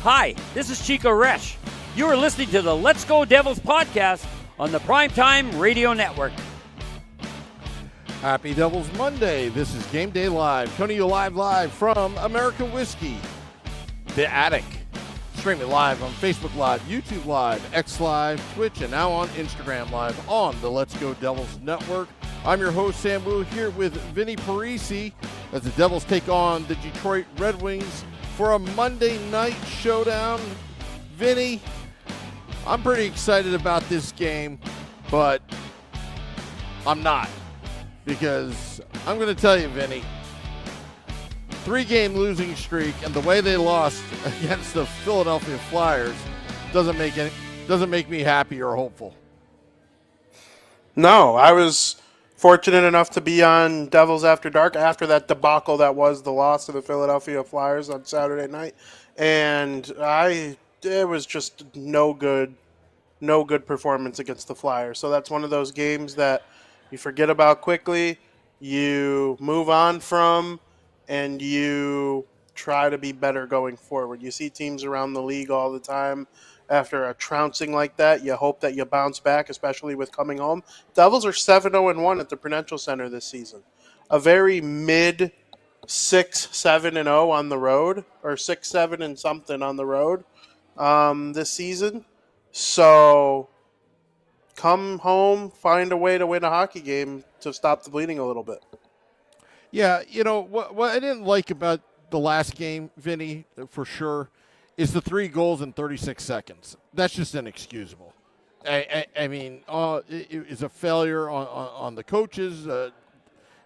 Hi, this is Chico Resch. You are listening to the Let's Go Devils podcast on the Primetime Radio Network. Happy Devils Monday. This is Game Day Live. Coming to you live from American Whiskey, The Attic. Streaming live on Facebook Live, YouTube Live, X Live, Twitch, and now on Instagram Live on the Let's Go Devils Network. I'm your host, Sam Wu, here with Vinny Parisi as the Devils take on the Detroit Red Wings for a Monday night showdown. Vinny, I'm pretty excited about this game, but I'm not. Because I'm going to tell you, Vinny, 3-game losing streak and the way they lost against the Philadelphia Flyers doesn't make me happy or hopeful. No, I was fortunate enough to be on Devils After Dark after that debacle that was the loss to the Philadelphia Flyers on Saturday night, and it was just no good performance against the Flyers. So that's one of those games that you forget about quickly, you move on from, and you try to be better going forward. You see teams around the league all the time. After a trouncing like that, you hope that you bounce back, especially with coming home. Devils are 7-0-1 at the Prudential Center this season. A very mid 6-7-0 on the road, or 6-7 and something on the road this season. So come home, find a way to win a hockey game to stop the bleeding a little bit. Yeah, you know, what I didn't like about the last game, Vinny, for sure, is the 3 goals in 36 seconds. That's just inexcusable. I mean, it's a failure on the coaches.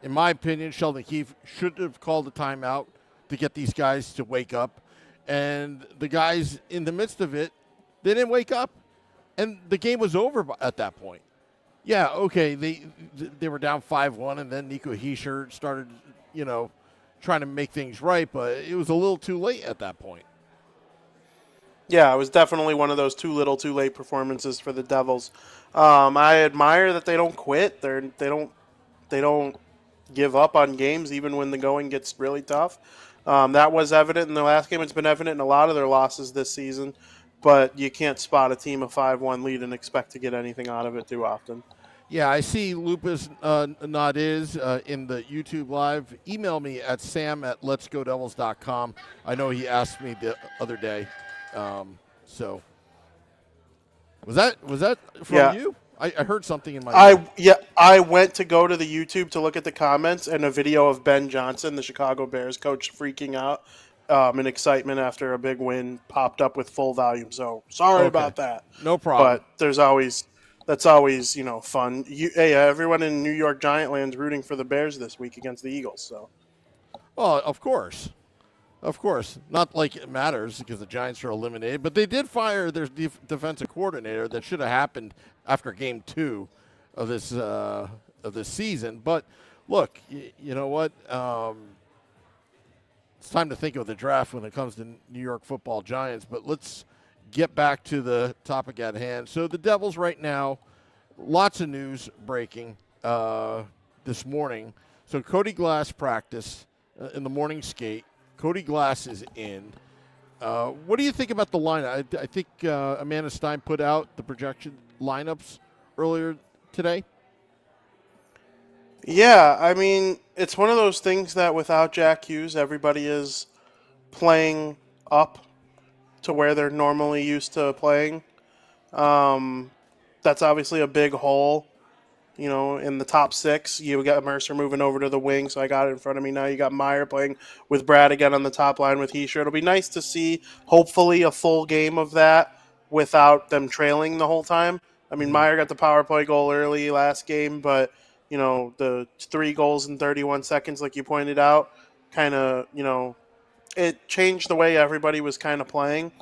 In my opinion, Sheldon Keefe should have called a timeout to get these guys to wake up. And the guys in the midst of it, they didn't wake up. And the game was over at that point. Yeah, okay, they were down 5-1, and then Nico Hischier started, trying to make things right, but it was a little too late at that point. Yeah, it was definitely one of those too little, too late performances for the Devils. I admire that they don't quit. They don't give up on games even when the going gets really tough. That was evident in the last game. It's been evident in a lot of their losses this season. But you can't spot a team a 5-1 lead and expect to get anything out of it too often. Yeah, I see Lupus Nadiz in the YouTube Live. Email me at sam@letsgodevils.com. I know he asked me the other day. So was that from you? I heard something in my I went to go to the YouTube to look at the comments, and a video of Ben Johnson, the Chicago Bears coach, freaking out in excitement after a big win popped up with full volume. So sorry about that. No problem. But that's always fun. Everyone in New York Giant land's rooting for the Bears this week against the Eagles. So, well, of course. Not like it matters because the Giants are eliminated, but they did fire their defensive coordinator. That should have happened after Game 2 of this season. But look, you know what? It's time to think of the draft when it comes to New York Football Giants, but let's get back to the topic at hand. So the Devils right now, lots of news breaking this morning. So Cody Glass practiced in the morning skate. Cody Glass is in. What do you think about the lineup? I think Amanda Stein put out the projection lineups earlier today. Yeah, I mean, it's one of those things that without Jack Hughes, everybody is playing up to where they're normally used to playing. That's obviously a big hole, in the top 6. You got Mercer moving over to the wing, so I got it in front of me now. You got Meyer playing with Brad again on the top line with Hischier. It'll be nice to see, hopefully, a full game of that without them trailing the whole time. I mean, Meyer got the power play goal early last game, but the 3 goals in 31 seconds, like you pointed out, kind of, it changed the way everybody was kind of playing.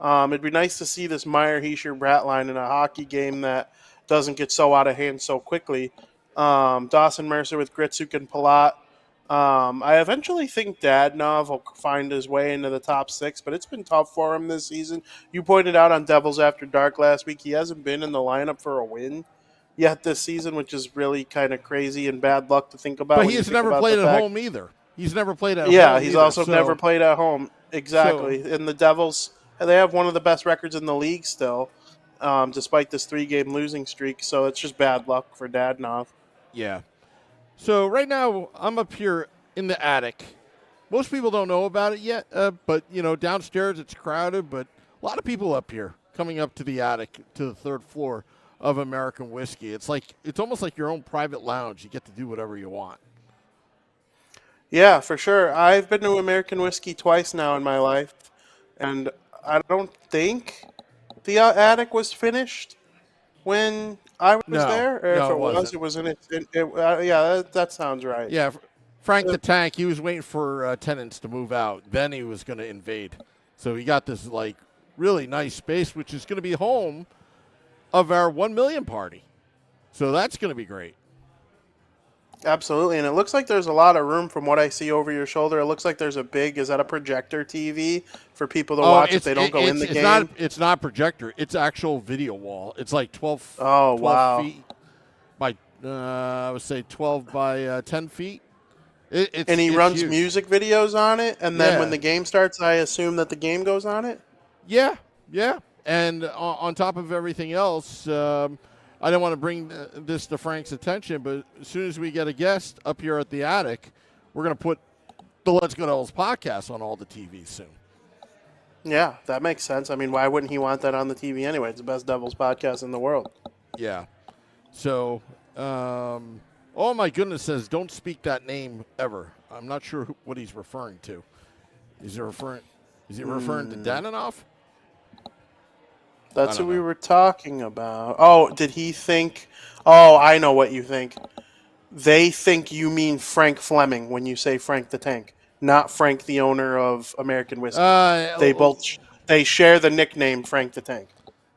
It'd be nice to see this Meyer, Hischier, Bratt line in a hockey game that doesn't get so out of hand so quickly. Dawson Mercer with Gritsuk and Palat. I eventually think Dadonov will find his way into the top 6, but it's been tough for him this season. You pointed out on Devils After Dark last week, he hasn't been in the lineup for a win yet this season, which is really kind of crazy and bad luck to think about. But he has never played at home either. He's never played at home. Yeah, he's also never played at home. Exactly. And the Devils they have one of the best records in the league still, despite this 3-game losing streak. So it's just bad luck for Dadonov. Yeah. So right now I'm up here in the attic. Most people don't know about it yet, but downstairs it's crowded. But a lot of people up here coming up to the attic to the 3rd floor of American Whiskey. It's almost like your own private lounge. You get to do whatever you want. Yeah, for sure. I've been to American Whiskey twice now in my life, and I don't think the attic was finished when I was No, there. Or no, if it it was, wasn't. it was in it. Yeah, that sounds right. Yeah, Frank the Tank, he was waiting for tenants to move out. Then he was going to invade. So he got this really nice space, which is going to be home of our 1 million party. So that's going to be great. Absolutely, and it looks like there's a lot of room from what I see over your shoulder. It looks like there's is that a projector TV for people to watch if they don't go in the game? It's not a projector. It's actual video wall. It's like 12, Oh, 12 wow. feet by, I would say 12 by 10 feet. It's runs huge. music videos on it, and then Yeah. when the game starts, I assume that the game goes on it? Yeah. And on top of everything else, I don't want to bring this to Frank's attention, but as soon as we get a guest up here at the attic, we're going to put the Let's Go Devils podcast on all the TVs soon. Yeah, that makes sense. I mean, why wouldn't he want that on the TV anyway? It's the best Devils podcast in the world. Yeah. So, oh my goodness says, don't speak that name ever. I'm not sure what he's referring to. Is he referring to Dadonov? That's I don't who we know. were talking about. Oh, did he think? Oh, I know what you think. They think you mean Frank Fleming when you say Frank the Tank, not Frank, the owner of American Whiskey. They share the nickname Frank the Tank.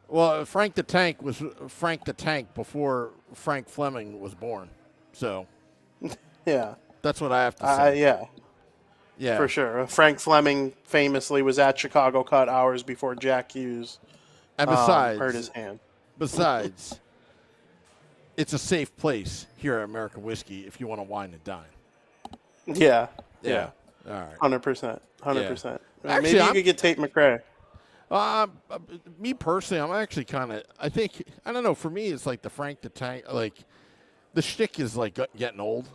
Well, Frank the Tank was Frank the Tank before Frank Fleming was born. So Yeah, that's what I have to say. yeah, for sure. Frank Fleming famously was at Chicago Cut hours before Jack Hughes And besides, hurt his hand. It's a safe place here at American Whiskey if you want to wine and dine. Yeah. All right. 100%. 100%. Actually, Maybe you could get Tate McRae. Me personally, I'm actually I don't know, for me, it's like the Frank the Tank, the shtick is getting old.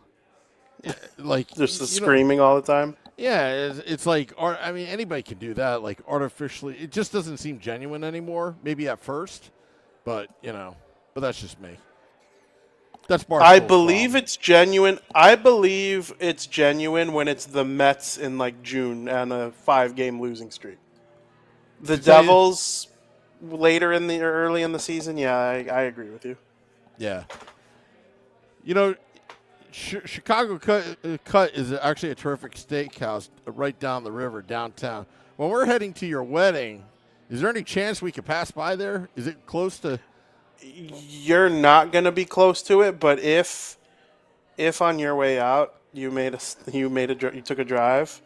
Just the screaming all the time. Yeah, it's like, anybody can do that, artificially. It just doesn't seem genuine anymore, maybe at first, but that's just me. That's Barstool's I believe problem. it's genuine. I believe it's genuine when it's the Mets in June on a 5-game losing streak. The Devils early in the season, yeah, I agree with you. Yeah. Chicago Cut is actually a terrific steakhouse right down the river, downtown. When we're heading to your wedding, is there any chance we could pass by there? Is it close to? You're not going to be close to it, but if on your way out you took a drive,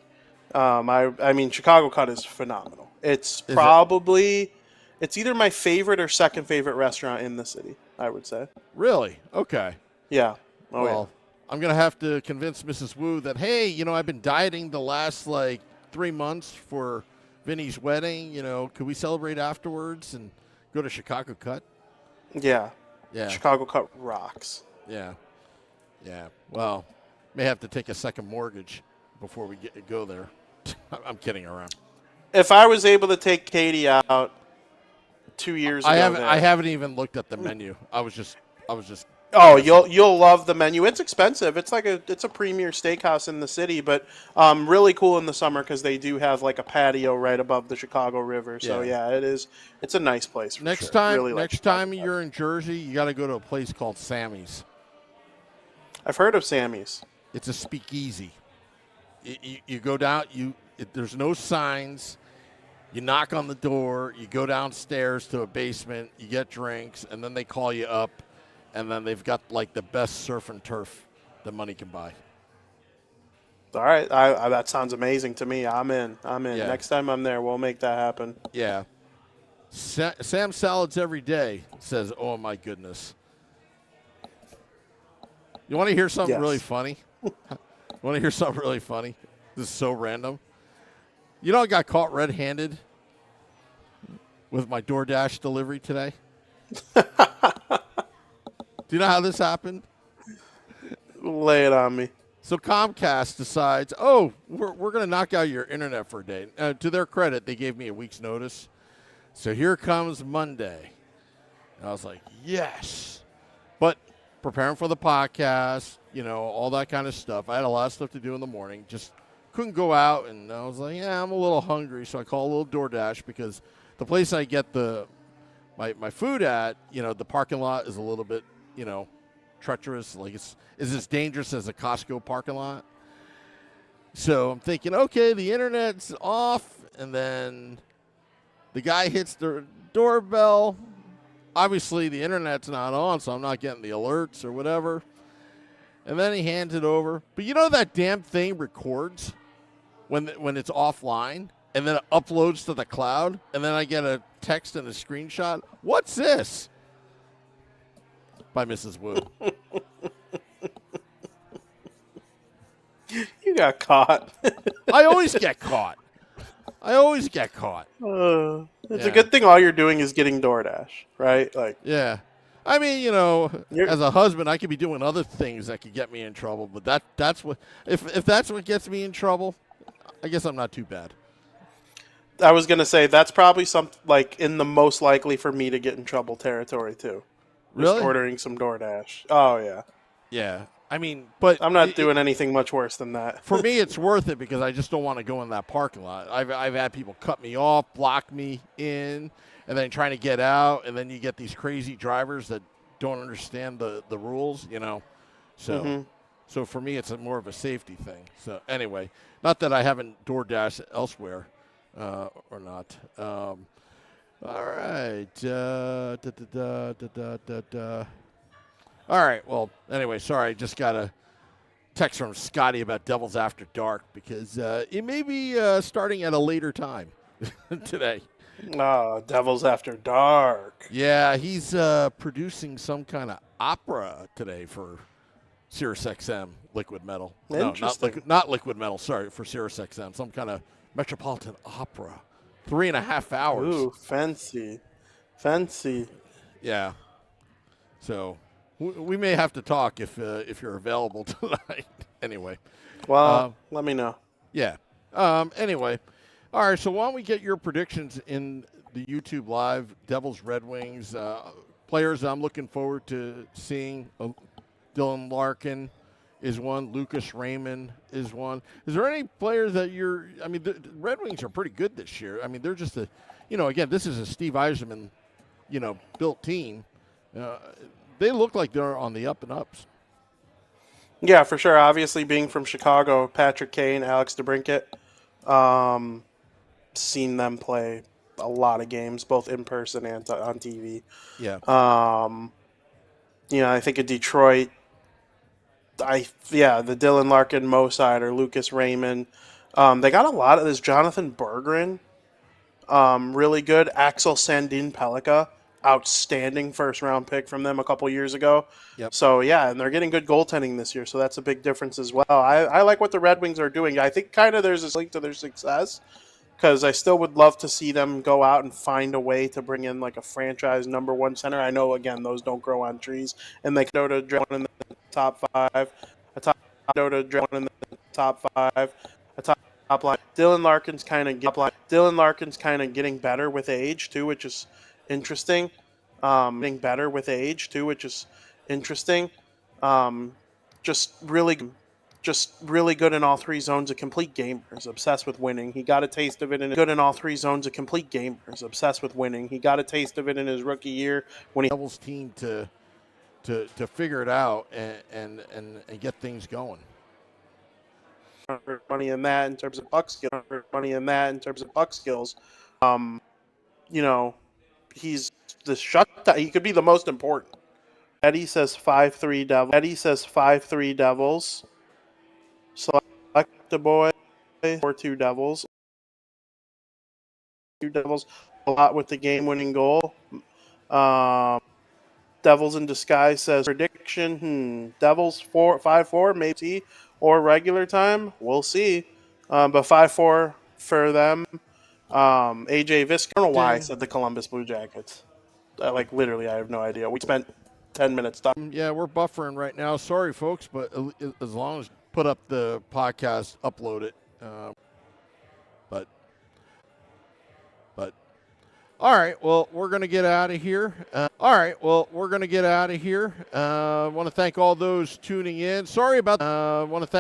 I mean Chicago Cut is phenomenal. It's it's either my favorite or second favorite restaurant in the city, I would say. Really? Okay. Yeah. Oh, Well, I'm going to have to convince Mrs. Wu that, hey, I've been dieting the last 3 months for Vinny's wedding. Could we celebrate afterwards and go to Chicago Cut? yeah. Yeah. Chicago Cut rocks. Yeah. Yeah. Well, may have to take a second mortgage before we go there. I'm kidding around. If I was able to take Katie out 2 years ago, I haven't even looked at the menu. I was just. Oh, you'll love the menu. It's expensive. It's it's a premier steakhouse in the city, but really cool in the summer because they do have a patio right above the Chicago River. So Yeah. yeah, it's a nice place. For Next sure. time, Really like next time you're in Jersey, you got to go to a place called Sammy's. I've heard of Sammy's. It's a speakeasy. You go down. There's no signs. You knock on the door. You go downstairs to a basement. You get drinks, and then they call you up. And then they've got the best surf and turf that money can buy. All right, that sounds amazing to me. I'm in. Yeah. Next time I'm there, we'll make that happen. Yeah. Sam Salads Every Day says, oh, my goodness. You want to hear something Yes. really funny? Want to hear something really funny? This is so random. I got caught red-handed with my DoorDash delivery today? Do you know how this happened? Lay it on me. So Comcast decides, oh, we're going to knock out your internet for a day. To their credit, they gave me a week's notice. So here comes Monday. And I was like, yes. But preparing for the podcast, all that kind of stuff. I had a lot of stuff to do in the morning. Just couldn't go out. And I was like, yeah, I'm a little hungry. So I called a little DoorDash because the place I get my food at, the parking lot is a little bit, treacherous. Like is as dangerous as a Costco parking lot. So I'm thinking, okay, the internet's off, and then the guy hits the doorbell. Obviously, the internet's not on, so I'm not getting the alerts or whatever. And then he hands it over. But that damn thing records when it's offline, and then it uploads to the cloud, and then I get a text and a screenshot. What's this? By Mrs. Wu. You got caught. I always get caught. It's a good thing all you're doing is getting DoorDash, right? Like, yeah. I mean, as a husband, I could be doing other things that could get me in trouble, but that's what if that's what gets me in trouble, I guess I'm not too bad. I was gonna say that's probably something like in the most likely for me to get in trouble territory too. Really? Just ordering some DoorDash. Oh yeah. Yeah. I mean, but I'm not doing anything much worse than that. For me, it's worth it because I just don't want to go in that parking lot. I've had people cut me off, block me in, and then trying to get out, and then you get these crazy drivers that don't understand the rules, So, So for me, it's more of a safety thing. So anyway, not that I haven't DoorDash elsewhere or not. All right. All right. Well, anyway, sorry. I just got a text from Scotty about Devils After Dark because it may be starting at a later time today. Devils After Dark. Yeah, he's producing some kind of opera today for SiriusXM Liquid Metal. No, not Liquid Metal. Sorry, for SiriusXM. Some kind of Metropolitan Opera. 3.5 hours. Ooh, fancy. Yeah. So we may have to talk if you're available tonight. Anyway. Well, let me know. Yeah. Anyway. All right. So why don't we get your predictions in the YouTube Live Devils Red Wings players I'm looking forward to seeing. Dylan Larkin is one. Lucas Raymond is one. Is there any players that the Red Wings are pretty good this year. I mean, they're just again, this is a Steve Yzerman, built team. They look like they're on the up and ups. Yeah, for sure. Obviously, being from Chicago, Patrick Kane, Alex DeBrincat, seen them play a lot of games, both in person and on TV. Yeah. I think of Detroit. The Dylan Larkin, Mo Sider, Lucas Raymond. They got a lot of this. Jonathan Berggren, really good. Axel Sandin Pellikka, outstanding first-round pick from them a couple years ago. Yep. So, and they're getting good goaltending this year, so that's a big difference as well. I like what the Red Wings are doing. I think kind of there's this link to their success because I still would love to see them go out and find a way to bring in like a franchise number one center. I know, again, those don't grow on trees, and they go to draft in the top five, a top line. Dylan Larkin's kind of getting better with age too, which is interesting. Just really good in all three zones. A complete gamer. Is obsessed with winning. He got a taste of it in all three zones. A complete gamer. Is obsessed with winning. He got a taste of it in his rookie year when he Devils team to figure it out and get things going. Money in that in terms of puck skills. He's the shutdown. He could be the most important. Eddie says 5-3 Devils. Select the boy 4-2 Devils. 2 Devils a lot with the game-winning goal. Devils in disguise says prediction. Devils 5-4 maybe or regular time. We'll see. But 5-4 for them. AJ Visca. I don't know why I said the Columbus Blue Jackets. Literally, I have no idea. We spent 10 minutes talking. Yeah, we're buffering right now. Sorry, folks, but as long as put up the podcast, upload it. But all right. Well, we're gonna get out of here. I want to thank all those tuning in. Sorry about the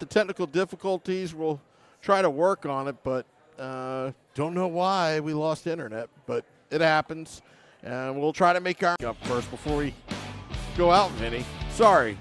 technical difficulties. We'll try to work on it, but don't know why we lost internet, but it happens. And we'll try to make our up first before we go out, Vinny. Sorry.